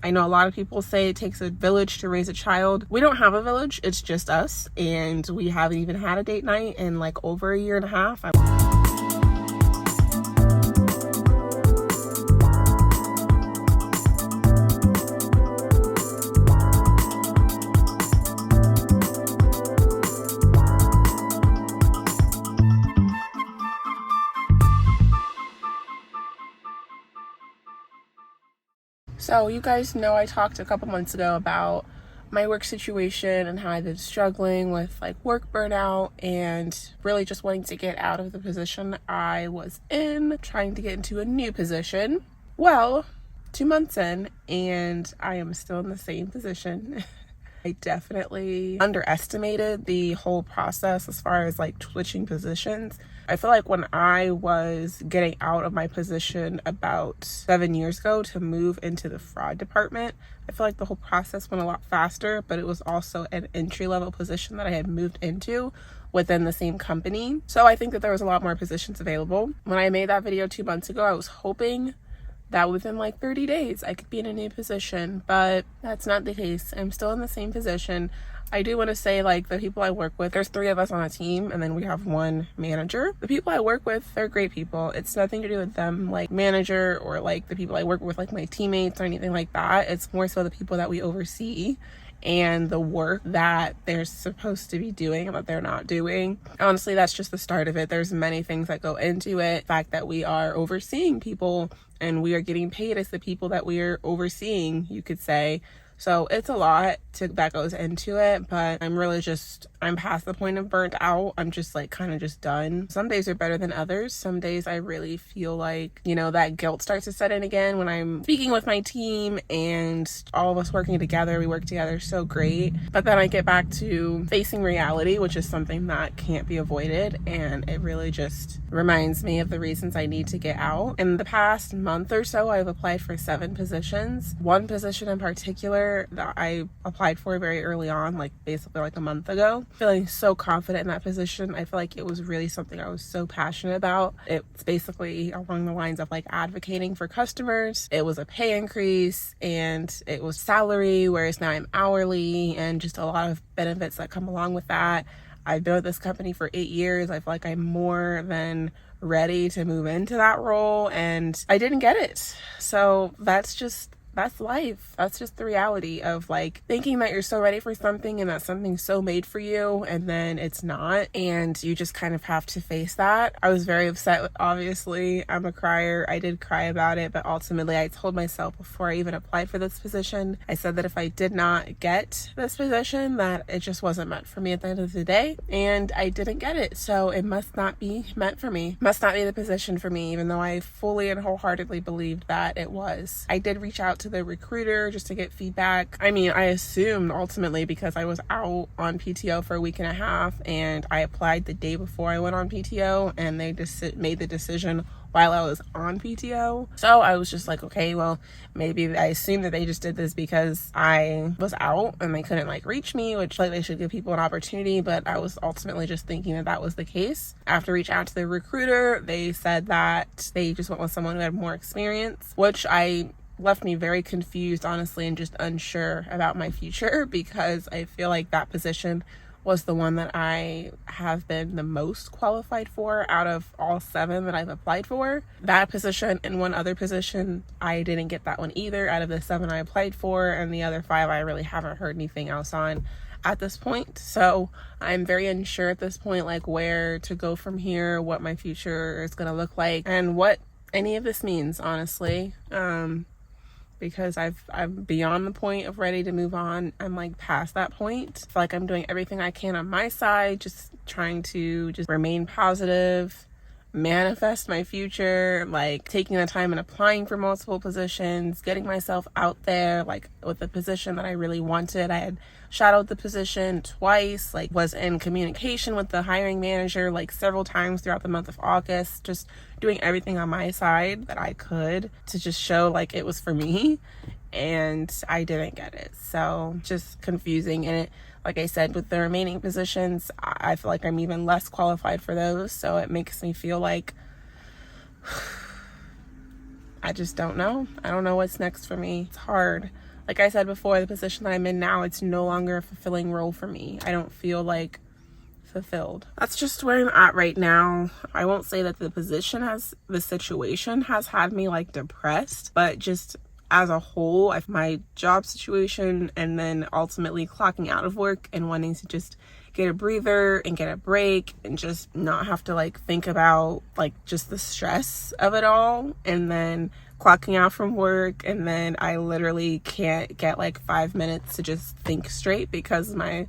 I know a lot of people say it takes a village to raise a child. We don't have a village, it's just us, and we haven't even had a date night in like over a year and a half. So you guys know I talked a couple months ago about my work situation and how I've been struggling with like work burnout and really just wanting to get out of the position I was in, trying to get into a new position. Well, 2 months in and I am still in the same position. I definitely underestimated the whole process as far as like switching positions. I feel like when I was getting out of my position about 7 years ago to move into the fraud department, I feel like the whole process went a lot faster, but it was also an entry-level position that I had moved into within the same company. So I think that there was a lot more positions available. When I made that video 2 months ago, I was hoping that within like 30 days I could be in a new position, but that's not the case. I'm still in the same position. I do want to say, like, the people I work with, there's 3 of us on a team and then we have 1 manager. The people I work with, they're great people. It's nothing to do with them, like manager, or like the people I work with, like my teammates or anything like that. It's more so the people that we oversee and the work that they're supposed to be doing and that they're not doing. Honestly, that's just the start of it. There's many things that go into it. The fact that we are overseeing people and we are getting paid as the people that we are overseeing, you could say. So it's a lot that goes into it, but I'm past the point of burnt out. I'm just like kind of just done. Some days are better than others. Some days I really feel like, that guilt starts to set in again when I'm speaking with my team and all of us working together. We work together so great. But then I get back to facing reality, which is something that can't be avoided. And it really just reminds me of the reasons I need to get out. In the past month or so, I've applied for 7 positions. One position in particular that I applied for very early on, like basically like a month ago. Feeling so confident in that position. I feel like it was really something I was so passionate about. It's basically along the lines of like advocating for customers. It was a pay increase and it was salary, whereas now I'm hourly, and just a lot of benefits that come along with that. I've been with this company for 8 years. I feel like I'm more than ready to move into that role, and I didn't get it. So that's life. That's just the reality of like thinking that you're so ready for something and that something's so made for you and then it's not, and you just kind of have to face that. I was very upset. Obviously, I'm a crier. I did cry about it, but ultimately I told myself before I even applied for this position, I said that if I did not get this position, that it just wasn't meant for me at the end of the day, and I didn't get it. So it must not be meant for me. Must not be the position for me, even though I fully and wholeheartedly believed that it was. I did reach out to the recruiter just to get feedback. I mean, I assumed ultimately, because I was out on PTO for a week and a half and I applied the day before I went on PTO, and they just made the decision while I was on PTO. So I was just like, okay, well, maybe I assumed that they just did this because I was out and they couldn't like reach me, which like they should give people an opportunity. But I was ultimately just thinking that that was the case. After reaching out to the recruiter, they said that they just went with someone who had more experience, which left me very confused, honestly, and just unsure about my future, because I feel like that position was the one that I have been the most qualified for out of all 7 that I've applied for. That position and one other position, I didn't get that one either out of the 7 I applied for, and the other 5 I really haven't heard anything else on at this point. So I'm very unsure at this point, like where to go from here, what my future is going to look like, and what any of this means, honestly. Because I'm beyond the point of ready to move on. I'm like past that point. I feel like I'm doing everything I can on my side, just trying to just remain positive, manifest my future, like taking the time and applying for multiple positions, getting myself out there, like with the position that I really wanted. I had shadowed the position twice, like was in communication with the hiring manager like several times throughout the month of August, just doing everything on my side that I could to just show like it was for me, and I didn't get it. So just confusing. And it, like I said, with the remaining positions, I feel like I'm even less qualified for those. So it makes me feel like I just don't know. I don't know what's next for me. It's hard. like I said before, the position that I'm in now, it's no longer a fulfilling role for me. I don't feel like fulfilled. That's just where I'm at right now. I won't say that the situation has had me like depressed, but just as a whole, my job situation, and then ultimately clocking out of work and wanting to just get a breather and get a break and just not have to like think about like just the stress of it all, and then clocking out from work, and then I literally can't get like 5 minutes to just think straight because my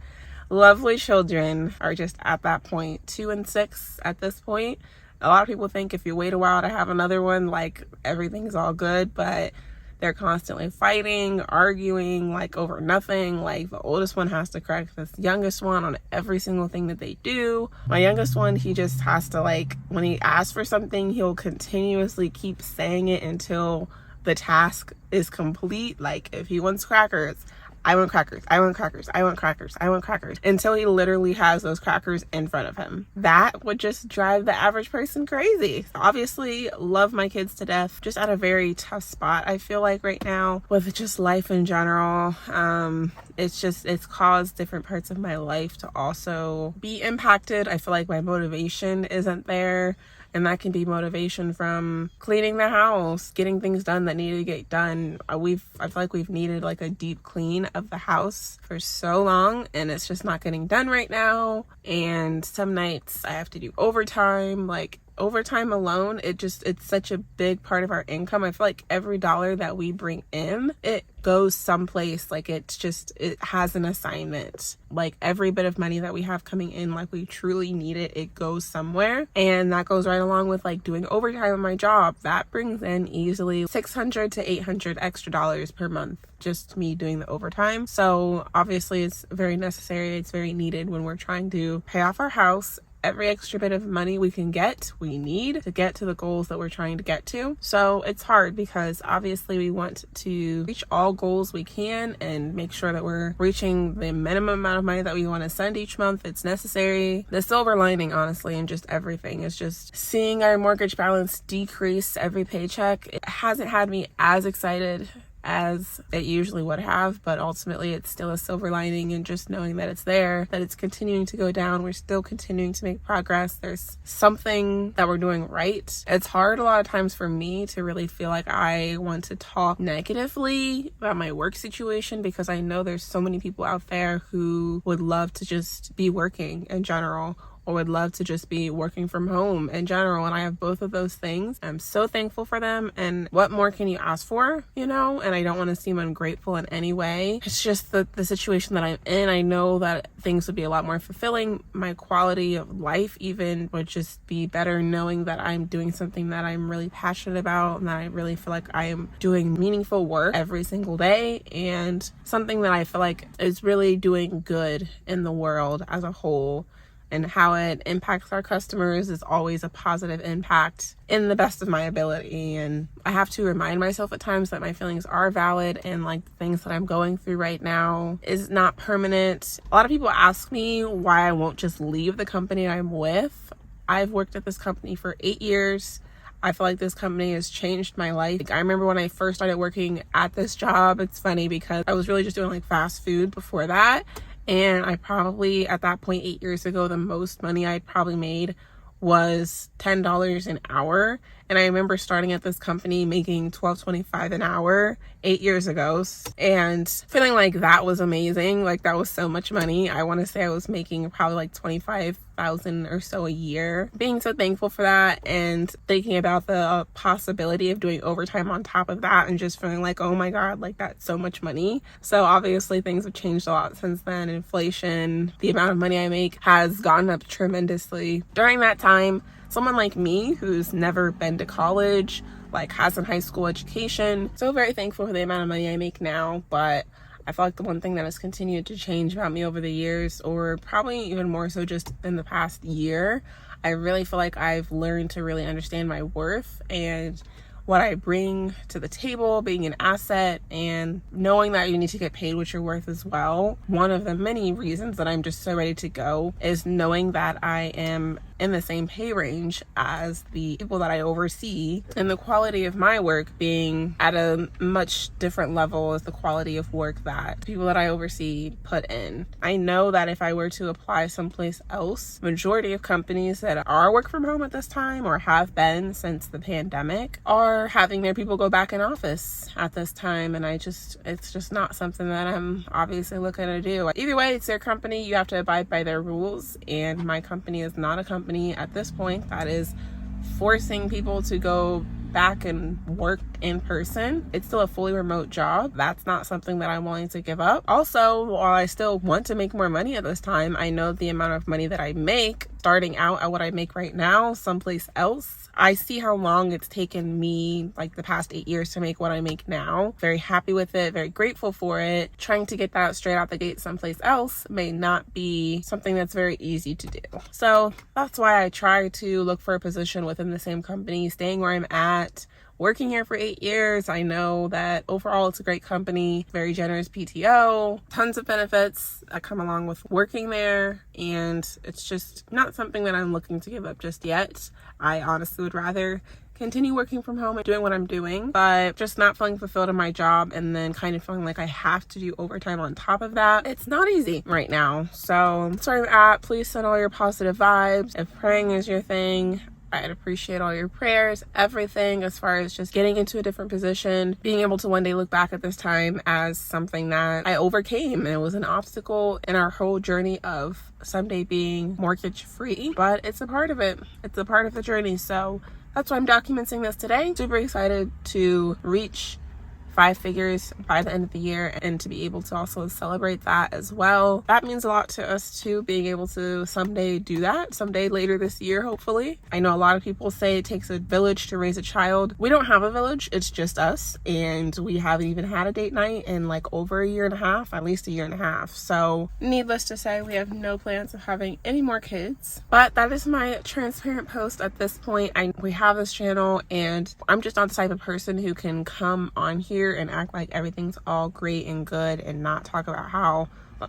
lovely children are just at that point, 2 and 6 at this point. A lot of people think if you wait a while to have another one, like everything's all good, but they're constantly fighting, arguing, like over nothing. Like the oldest one has to correct this youngest one on every single thing that they do. My youngest one, he just has to, like, when he asks for something, he'll continuously keep saying it until the task is complete. Like if he wants crackers, I want crackers, I want crackers, I want crackers, I want crackers, until he literally has those crackers in front of him. That would just drive the average person crazy. Obviously, love my kids to death. Just at a very tough spot, I feel like right now, with just life in general. It's caused different parts of my life to also be impacted. I feel like my motivation isn't there. And that can be motivation from cleaning the house, getting things done that need to get done. I feel like we've needed like a deep clean of the house for so long, and it's just not getting done right now. And some nights I have to do overtime. Like overtime alone, it's such a big part of our income. I feel like every dollar that we bring in, it goes someplace. Like it has an assignment. Like every bit of money that we have coming in, like we truly need it goes somewhere. And that goes right along with like doing overtime on my job. That brings in easily $600 to $800 extra dollars per month, just me doing the overtime. So obviously it's very necessary, it's very needed when we're trying to pay off our house. Every extra bit of money we need to get to the goals that we're trying to get to. So it's hard because obviously we want to reach all goals we can and make sure that we're reaching the minimum amount of money that we want to send each month. It's necessary. The silver lining, honestly, and just everything is just seeing our mortgage balance decrease every paycheck. It hasn't had me as excited as it usually would have, but ultimately it's still a silver lining, and just knowing that it's there, that it's continuing to go down, we're still continuing to make progress, there's something that we're doing right. It's hard a lot of times for me to really feel like I want to talk negatively about my work situation, because I know there's so many people out there who would love to just be working in general, or would love to just be working from home in general. And I have both of those things. I'm so thankful for them. And what more can you ask for, you know? And I don't want to seem ungrateful in any way. It's just the situation that I'm in. I know that things would be a lot more fulfilling. My quality of life even would just be better knowing that I'm doing something that I'm really passionate about, and that I really feel like I am doing meaningful work every single day, and something that I feel like is really doing good in the world as a whole. And how it impacts our customers is always a positive impact in the best of my ability. And I have to remind myself at times that my feelings are valid, and like the things that I'm going through right now is not permanent. A lot of people ask me why I won't just leave the company I'm with. I've worked at this company for 8 years. I feel like this company has changed my life. Like, I remember when I first started working at this job, it's funny because I was really just doing like fast food before that. And I probably, at that point 8 years ago, the most money I'd probably made was $10 an hour. And I remember starting at this company making $12.25 an hour 8 years ago, and feeling like that was amazing. Like that was so much money. I want to say I was making probably like $25,000 or so a year. Being so thankful for that, and thinking about the possibility of doing overtime on top of that, and just feeling like, oh my God, like that's so much money. So obviously things have changed a lot since then. Inflation, the amount of money I make has gone up tremendously. During that time, someone like me who's never been to college, like has a high school education, so very thankful for the amount of money I make now. But I feel like the one thing that has continued to change about me over the years, or probably even more so just in the past year, I really feel like I've learned to really understand my worth and what I bring to the table, being an asset, and knowing that you need to get paid what you're worth as well. One of the many reasons that I'm just so ready to go is knowing that I am in the same pay range as the people that I oversee, and the quality of my work being at a much different level as the quality of work that people that I oversee put in. I know that if I were to apply someplace else, majority of companies that are work from home at this time, or have been since the pandemic, are having their people go back in office at this time, and it's just not something that I'm obviously looking to do. Either way, it's their company, you have to abide by their rules, and my company is not a company at this point that is forcing people to go back and work in person. It's still a fully remote job. That's not something that I'm willing to give up. Also, while I still want to make more money at this time, I know the amount of money that I make starting out at what I make right now someplace else. I see how long it's taken me, like the past 8 years, to make what I make now. Very happy with it, very grateful for it. Trying to get that straight out the gate someplace else may not be something that's very easy to do. So that's why I try to look for a position within the same company, staying where I'm at. Working here for 8 years, I know that overall it's a great company, very generous PTO, tons of benefits that come along with working there, and it's just not something that I'm looking to give up just yet. I honestly would rather continue working from home and doing what I'm doing, but just not feeling fulfilled in my job and then kind of feeling like I have to do overtime on top of that. It's not easy right now. So that's where I'm at. Please send all your positive vibes. If praying is your thing, I'd appreciate all your prayers, everything as far as just getting into a different position, being able to one day look back at this time as something that I overcame. It was an obstacle in our whole journey of someday being mortgage free, but it's a part of it. It's a part of the journey. So that's why I'm documenting this today. Super excited to reach 5 figures by the end of the year and to be able to also celebrate that as well. That means a lot to us too, being able to someday do that, someday later this year, hopefully. I know a lot of people say it takes a village to raise a child. We don't have a village, it's just us, and we haven't even had a date night in like over a year and a half, at least a year and a half. So needless to say, we have no plans of having any more kids, but that is my transparent post at this point. We have this channel, and I'm just not the type of person who can come on here and act like everything's all great and good and not talk about how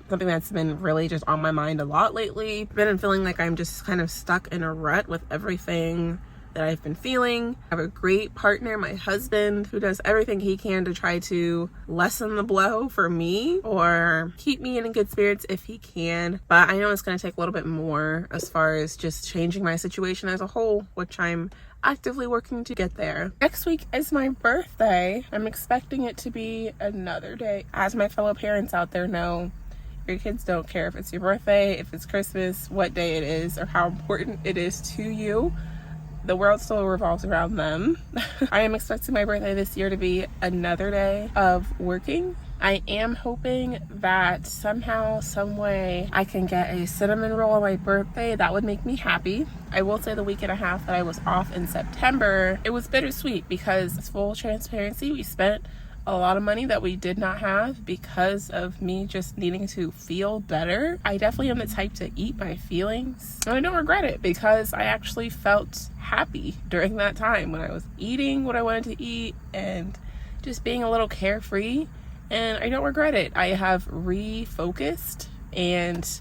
something that's been really just on my mind a lot lately. I've been feeling like I'm just kind of stuck in a rut with everything that I've been feeling. I have a great partner, my husband, who does everything he can to try to lessen the blow for me or keep me in good spirits if he can. But I know it's going to take a little bit more as far as just changing my situation as a whole, which I'm actively working to get there. Next week is my birthday. I'm expecting it to be another day. As my fellow parents out there know, your kids don't care if it's your birthday, if it's Christmas, what day it is, or how important it is to you. The world still revolves around them. I am expecting my birthday this year to be another day of working. I am hoping that somehow, some way, I can get a cinnamon roll on my birthday. That would make me happy. I will say the week and a half that I was off in September, it was bittersweet because, full transparency, we spent a lot of money that we did not have because of me just needing to feel better. I definitely am the type to eat my feelings, and I don't regret it because I actually felt happy during that time when I was eating what I wanted to eat and just being a little carefree, and I don't regret it. I have refocused and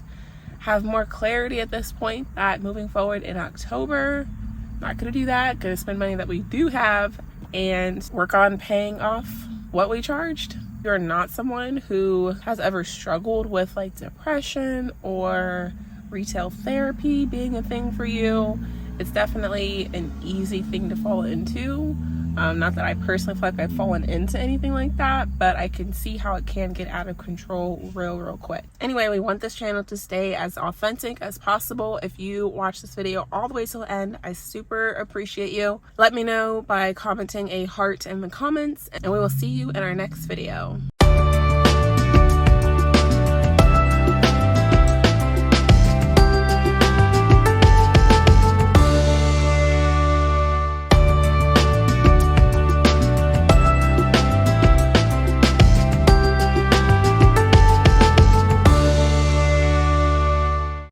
have more clarity at this point that moving forward in October, not gonna do that, gonna spend money that we do have and work on paying off what we charged. If you're not someone who has ever struggled with like depression or retail therapy being a thing for you, it's definitely an easy thing to fall into. Not that I personally feel like I've fallen into anything like that, but I can see how it can get out of control real quick. Anyway, we want this channel to stay as authentic as possible. If you watch this video all the way till the end, I super appreciate you. Let me know by commenting a heart in the comments, and we will see you in our next video.